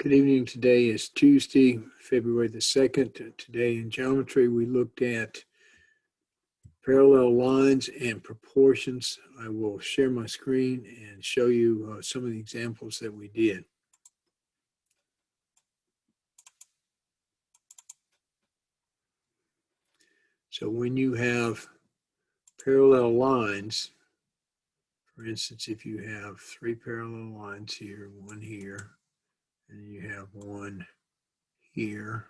Good evening. Today is Tuesday, February the 2nd. Today in geometry, we looked at parallel lines and proportions. I will share my screen and show you some of the examples that we did. So when you have parallel lines, for instance, if you have three parallel lines here, one here, and you have one here,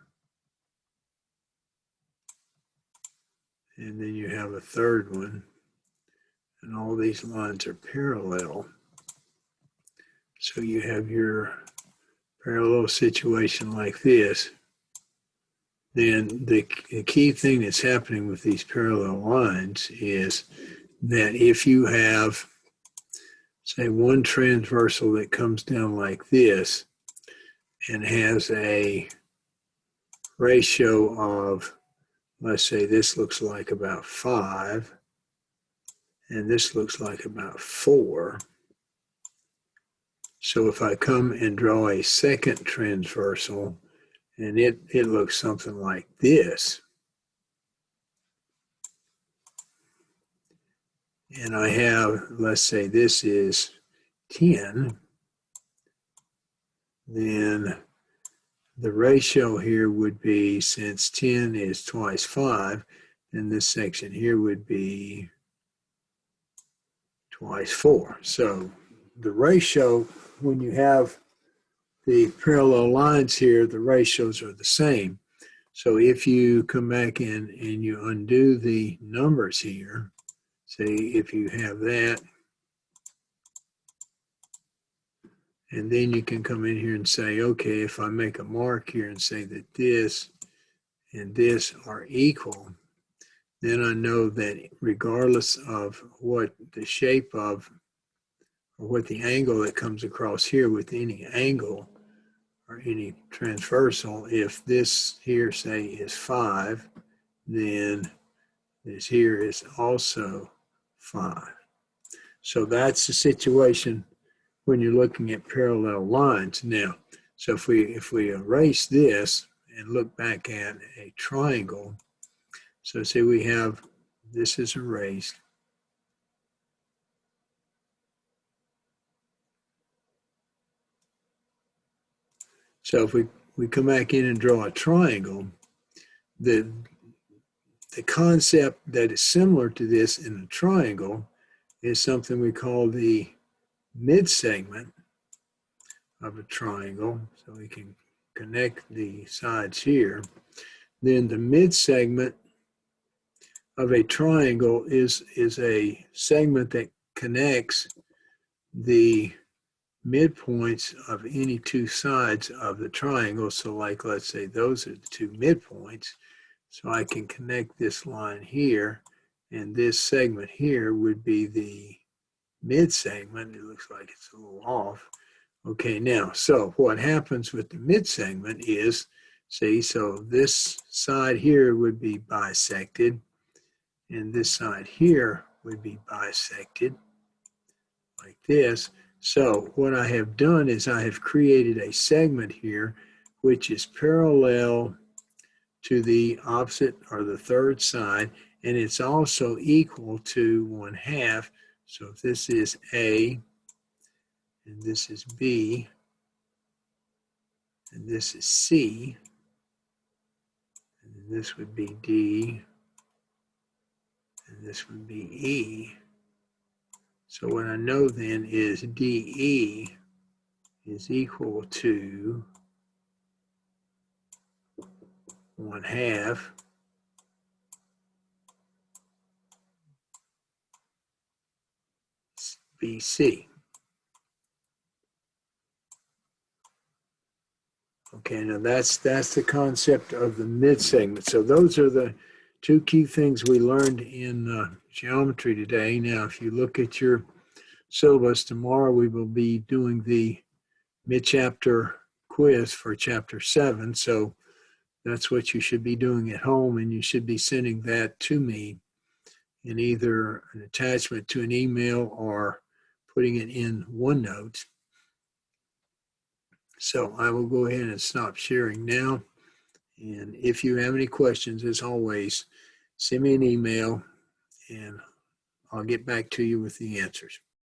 and then you have a third one, and all these lines are parallel. So you have your parallel situation like this. Then the key thing that's happening with these parallel lines is that if you have, say, one transversal that comes down like this and has a ratio of, let's say this looks like about 5, and this looks like about 4. So if I come and draw a second transversal, and it looks something like this, and I have, let's say this is 10, then the ratio here would be, since 10 is twice 5, then this section here would be twice 4. So the ratio, when you have the parallel lines here, the ratios are the same. So if you come back in and you undo the numbers here, say if you have that, and then you can come in here and say, okay, if I make a mark here and say that this and this are equal, then I know that regardless of what the shape of, or what the angle that comes across here with any angle or any transversal, if this here, say, is 5, then this here is also 5. So that's the situation when you're looking at parallel lines. Now, so if we erase this and look back at a triangle, so say we have, this is erased. So if we come back in and draw a triangle, the concept that is similar to this in a triangle is something we call the mid-segment of a triangle. So we can connect the sides here. Then the mid-segment of a triangle is a segment that connects the midpoints of any two sides of the triangle. So like, let's say those are the two midpoints. So I can connect this line here, and this segment here would be the mid segment. It looks like it's a little off. Okay, now, so what happens with the mid segment is, see, so this side here would be bisected, and this side here would be bisected like this. So what I have done is I have created a segment here which is parallel to the opposite or the third side, and it's also equal to 1/2. So if this is A, and this is B, and this is C, and this would be D, and this would be E. So what I know then is DE is equal to 1/2 BC. Okay, now that's the concept of the mid-segment. So those are the two key things we learned in geometry today. Now, if you look at your syllabus, tomorrow we will be doing the mid-chapter quiz for chapter 7. So that's what you should be doing at home, and you should be sending that to me in either an attachment to an email or putting it in OneNote. So I will go ahead and stop sharing now. And if you have any questions, as always, send me an email and I'll get back to you with the answers.